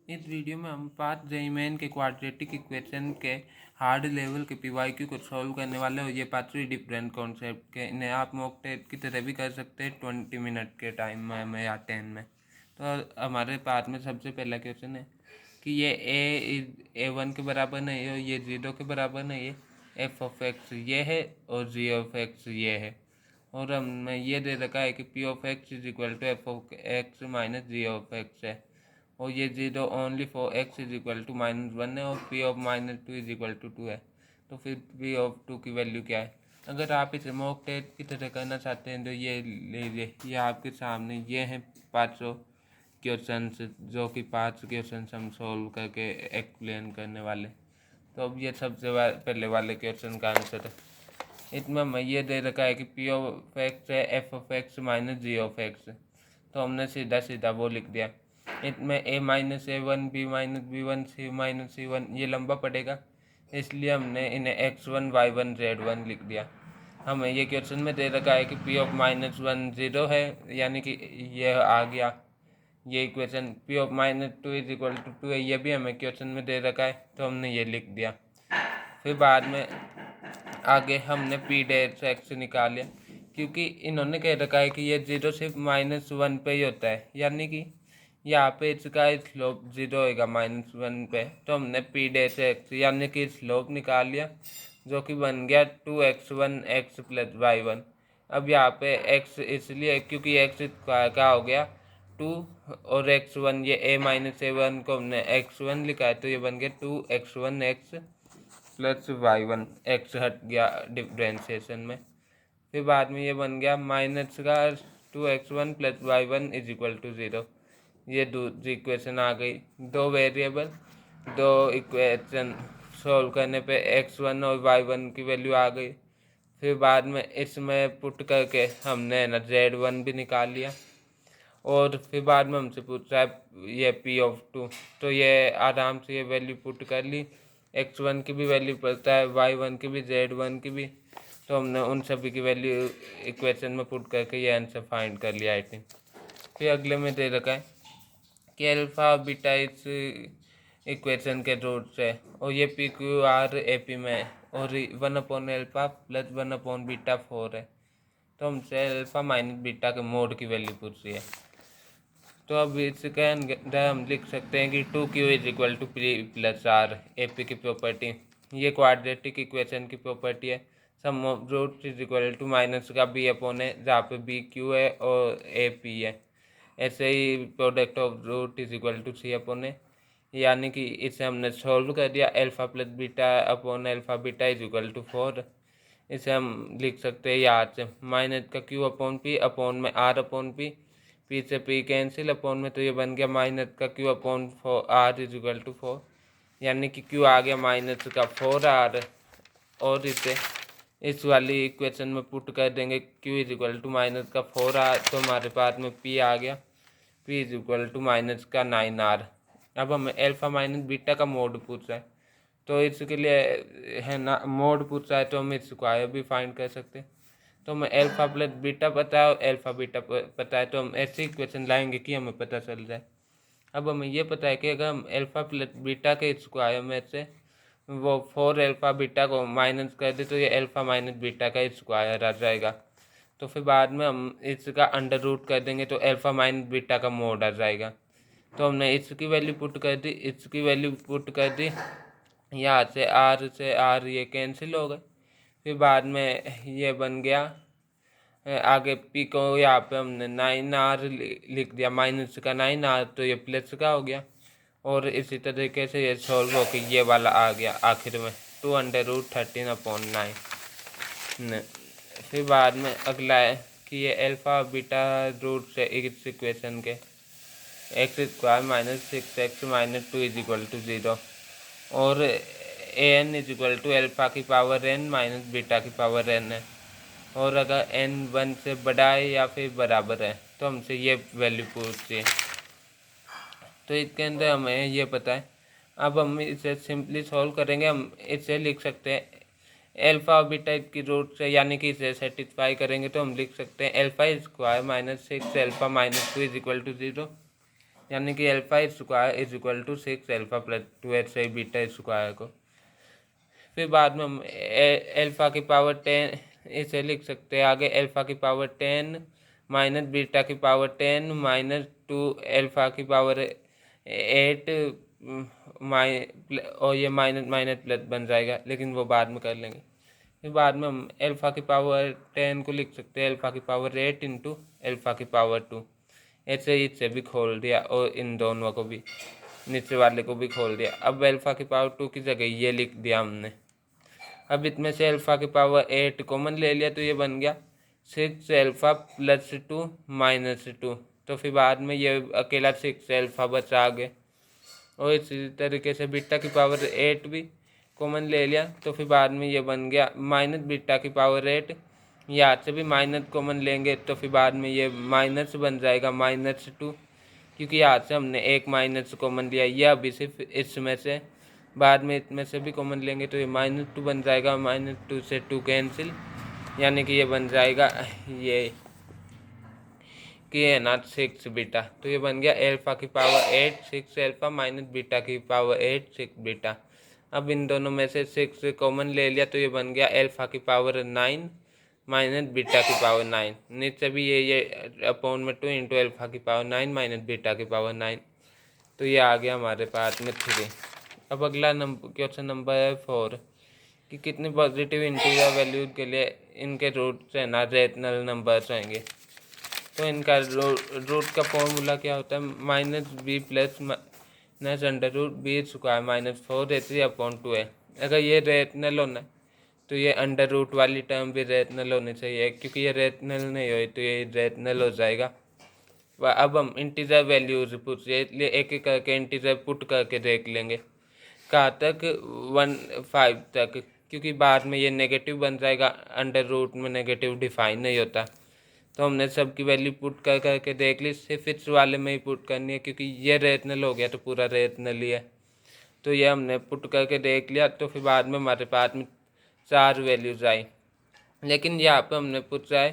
इस वीडियो में हम पाथ रीमैन के क्वाड्रेटिक इक्वेशन के हार्ड लेवल के पीवाईक्यू को सॉल्व करने वाले हो। ये पांचवी डिफरेंट कॉन्सेप्ट के इन्हें आप मॉक टेस्ट की तरह भी कर सकते हैं 20 मिनट के टाइम में या 10 में। तो हमारे पास में सबसे पहला क्वेश्चन है कि ये a1 के बराबर नहीं है, ये 0 के बराबर नहीं है, एफ ऑफ एक्स ये है और जी ऑफ एक्स ये है, और हमें ये दे रखा है कि p of x is equal to f of x minus g of x है, और ये 0 only for x is equal to -1 है, और p of -2 is equal to 2 है। तो फिर पी ऑफ 2 की वैल्यू क्या है? अगर आप इसे मॉक टेस्ट की तरह करना चाहते हैं तो ये लीजिए, ये आपके सामने ये हैं 500 क्वेश्चंस, जो कि 5 क्वेश्चंस हम सॉल्व करके एक्सप्लेन करने वाले। तो अब ये सबसे पहले वाले क्वेश्चन का आंसर है। इसमें हमें ये दे रखा है कि पी ऑफ एक्स है f of x minus g of x, तो हमने सीधा सीधा वो लिख दिया। इसमें a-a1 b-b1 c-c1 ये लंबा पड़ेगा, इसलिए हमने इन्हें x1 y1 z1 लिख दिया। हमें ये क्वेश्चन में दे रखा है कि p ऑफ -1 0 है, यानी कि ये आ गया ये equation. p of -2 is equal to 2 है, ये भी हमें क्वेश्चन में दे रखा है, तो हमने ये लिख दिया। फिर बाद में आगे हमने पी डैश एक्स निकाल लिया, क्योंकि इन्होंने कह रखा है कि ये 0 सिर्फ -1 पे ही होता है, यानी कि यहाँ पे इसका स्लोप 0 होएगा -1 पे। तो हमने पी डैश एक्स यानी कि स्लोप निकाल लिया, जो कि बन गया 2x1 x प्लस y1। अब यहाँ पे x इसलिए क्योंकि x क्या हो गया 2, और x1 ये a-a1 को हमने x1 लिखा है, तो ये बन गया 2x1 x plus y1, x हट गया डिफ्रेंशिएशन में। फिर बाद में ये बन गया माइनस का 2x1 plus y1 is equal to 0। ये दूसरी इक्वेशन आ गई। दो वेरिएबल, दो इक्वेशन सॉल्व करने पे x1 और y1 की वैल्यू आ गई। फिर बाद में इसमें पुट करके हमने ना z1 भी निकाल लिया, और फिर बाद में हमसे पूछ रहा है ये पी ऑफ 2, तो ये आराम से ये वैल्यू पुट कर ली। x1 की भी वैल्यू पता है, y1 की भी, z1 की भी, तो हमने उन सभी की वैल्यू इक्वेशन में पुट करके ये आंसर फाइंड कर लिया आई थिंक। फिर अगले में दे रखा है कि अल्फ़ा बीटा इस इक्वेशन के रूट्स है, और ये P Q R A P में है, और 1/अल्फ़ा प्लस 1/बीटा 4 है। तो हमसे अल्फ़ा माइनस बीटा के मोड की वैल्यू पूछ रही है। तो अब इसके अंदर हम लिख सकते हैं कि 2q is equal to p plus r, A P की प्रॉपर्टी। ये क्वाड्रेटिक इक्वेशन की प्रॉपर्टी है। Sum of root is equal to minus का बी अपॉन है, जहाँ पे बी क्यू है और ए पी है। ऐसे ही product of root is equal to c upon है, यानी कि इसे हमने सॉल्व कर दिया। Alpha plus beta upon alpha beta is equal to 4। इसे हम लिख सकते हैं यहाँ से माइनस का क्यू अपॉन पी अपॉन में आर अपॉन पी, पी से पी कैंसिल अपॉन में, तो ये बन गया माइनस का q upon 4 r is equal to 4, यानी कि क्यू आ गया माइनस का 4 आर। और इसे इस वाली इक्वेशन में पुट कर देंगे q is equal to minus का 4 आर, तो हमारे पास में पी आ गया, p is equal to minus का 9 आर। अब हमें अल्फ़ा माइनस बीटा का मोड पूछ रहा है, तो इसके लिए है ना मोड पूछ रहा है, तो हम इस स्क्वायर भी फाइंड कर सकते हैं। तो हमें अल्फ़ा प्लस बीटा पता है और अल्फ़ा बीटा पता है, तो हम ऐसी इक्वेशन लाएंगे कि हमें पता चल जाए। अब हमें ये पता है कि अगर हम अल्फ़ा प्लस बीटा के स्क्वायर में से वो 4 अल्फ़ा बीटा को माइनस कर दे, तो ये अल्फ़ा माइनस बीटा का स्क्वायर आ जाएगा। तो फिर बाद में हम इसका अंडर रूट कर देंगे, तो अल्फ़ा माइनस बीटा का मोड आ जाएगा। तो हमने इसकी वैल्यू पुट कर दी, इसकी वैल्यू पुट कर दी, यहाँ से आर ये कैंसिल हो गए। फिर बाद में ये बन गया, आगे पी को यहाँ पे हमने 9 आर लिख दिया, माइनस का 9 आर, तो ये प्लस का हो गया। और इसी तरीके से ये सॉल्व होकर ये वाला आ गया आखिर में 2√13/9। फिर बाद में अगला है कि ये अल्फ़ा बीटा रूट से इस इक्वेशन के x square minus 6x minus 2 is equal to 0, और a n is equal to alpha की पावर n माइनस बीटा की पावर n है। और अगर n 1 से बड़ा है या फिर बराबर है, तो हमसे ये वैल्यू पूछती है। तो इसके अंदर हमें ये पता है। अब हम इसे सिंपली सॉल्व करेंगे। हम इसे लिख सकते हैं अल्फ़ा और बीटा की रूट से, यानी कि इसे सेटिस्फाई करेंगे, तो हम लिख सकते हैं alpha square minus 6 alpha minus 2 is equal to 0। यानी कि alpha square is equal to 6 alpha plus 2 ऐसे बीटा स्क्वायर को। फिर बाद में हम अल्फा की पावर 10 इसे लिख सकते हैं आगे, अल्फा की पावर 10 माइनस बीटा की पावर 10 माइनस 2 अल्फा की पावर 8 और ये माइनस माइनस प्लस बन जाएगा, लेकिन वो बाद में कर लेंगे। फिर बाद में हम अल्फा की पावर 10 को लिख सकते हैं अल्फा की पावर 8 इंटू अल्फा की पावर 2। ऐसे ही इसे भी खोल दिया और इन दोनों को भी, नीचे वाले को भी खोल दिया। अब अल्फा की पावर 2 की जगह ये लिख दिया हमने। अब इसमें से अल्फा की पावर 8 कॉमन ले लिया तो ये बन गया 6 अल्फा प्लस 2 माइनस 2। तो फिर बाद में ये अकेला 6 अल्फा बचा आगे। और इसी तरीके से बीटा की पावर 8 भी कॉमन ले लिया तो फिर बाद में ये बन गया माइनस बीटा की पावर 8। यहाँ से भी माइनस कॉमन लेंगे तो फिर बाद में ये माइनस बन जाएगा -2, क्योंकि यहाँ से हमने एक माइनस कॉमन लिया। यह अभी सिर्फ इसमें से, बाद में इसमें से भी कॉमन लेंगे तो ये -2 बन जाएगा। -2 से 2 कैंसिल, यानी कि ये बन जाएगा ये कि है ना 6 बीटा। तो ये बन गया अल्फा की पावर 8 6 अल्फा माइनस बीटा की पावर 8 6 बीटा। अब इन दोनों में से 6 कॉमन ले लिया तो ये बन गया अल्फा की पावर 9 माइनस बीटा की पावर 9। नीचे भी ये अपॉन में 2 इंटू अल्फा की पावर 9 माइनस बीटा की पावर 9। तो ये आ गया हमारे पास में 3। अब अगला क्वेश्चन नंबर है 4 कि कितने पॉजिटिव इंटीजर वैल्यूज के लिए इनके रूट है ना रेशनल नंबर्स होंगे। तो इनका रूट का फॉर्मूला क्या होता है, -b प्लस -√b² -4/3/2 है। अगर ये रेशनल होना है तो ये अंडर रूट वाली टर्म भी रेशनल होनी चाहिए, क्योंकि ये रेशनल नहीं हो तो ये रेशनल हो जाएगा। अब हम इंटीजर वैल्यूज पूछिए, इसलिए एक एक करके इंटीजर पुट करके देख लेंगे कहाँ तक 1 5 तक, क्योंकि बाद में ये नेगेटिव बन जाएगा। अंडर रूट में नेगेटिव डिफाइन नहीं होता। तो हमने सबकी वैल्यू पुट कर करके देख ली, सिर्फ इस वाले में ही पुट करनी है, क्योंकि ये रेशनल हो गया तो पूरा रेशनल ही है। तो ये हमने पुट करके देख लिया तो फिर बाद में हमारे पास में 4 वैल्यूज आई। लेकिन यहाँ पे हमने पूछा है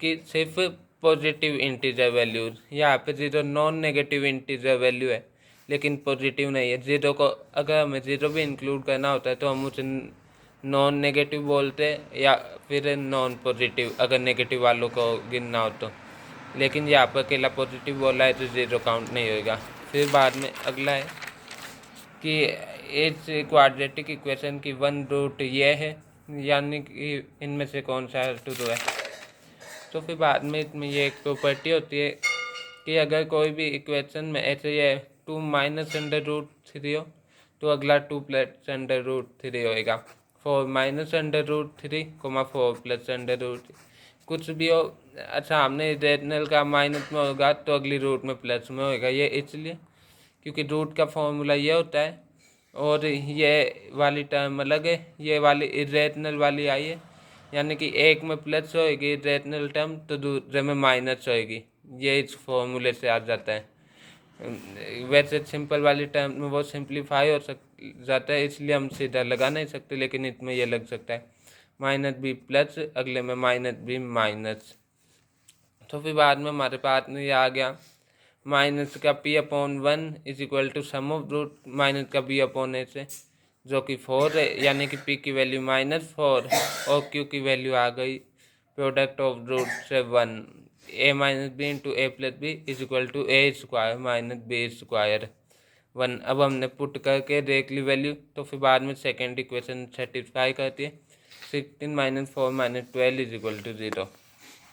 कि सिर्फ पॉजिटिव इंटीजर वैल्यूज, यहाँ पे 0 नॉन नेगेटिव इंटीजर वैल्यू है लेकिन पॉजिटिव नहीं है। 0 को अगर हमें 0 भी इंक्लूड करना होता है तो हम उसे नॉन नेगेटिव बोलते हैं या फिर नॉन पॉजिटिव, अगर नेगेटिव वालों को गिनना हो तो। लेकिन यहाँ पर अकेला पॉजिटिव बोला है तो 0 काउंट नहीं होगा। फिर बाद में अगला है कि इस क्वाड्रेटिक इक्वेशन की 1 रूट ये है, यानी कि इनमें से कौन सा ट्रू है। तो फिर बाद में इसमें ये एक प्रॉपर्टी होती है कि अगर कोई भी इक्वेशन में ऐसे ये 2 -√3 हो तो अगला 2 + √3 होएगा। 4 -√3, 4 + √3 कुछ भी हो, अच्छा हमने रेशनल का माइनस में होगा तो अगली रूट में प्लस में होएगा। ये इसलिए क्योंकि रूट का फॉर्मूला ये होता है और ये वाली टर्म अलग है, ये वाली इरेशनल वाली आई है, यानी कि एक में प्लस होएगी रेशनल टर्म तो दूसरे में माइनस होएगी। ये इस फॉर्मूले से आ जाता है। वैसे सिंपल वाली टर्म में वो सिंप्लीफाई हो जाता है, इसलिए हम सीधा लगा नहीं सकते, लेकिन इसमें ये लग सकता है -b प्लस, अगले में -b माइनस। तो फिर बाद में हमारे पास में ये आ गया माइनस का p/1 is equal to sum of root minus का b/a से, जो कि 4 है, यानी कि p की वैल्यू -4 और q की वैल्यू आ गई प्रोडक्ट ऑफ रूट से 1। a - b into a + b is equal to a² - b² 1। अब हमने पुट करके देख ली वैल्यू तो फिर बाद में सेकेंड इक्वेशन सेटिस्फाई करती है। 16 - 4 - 12 इज इक्वल टू 0।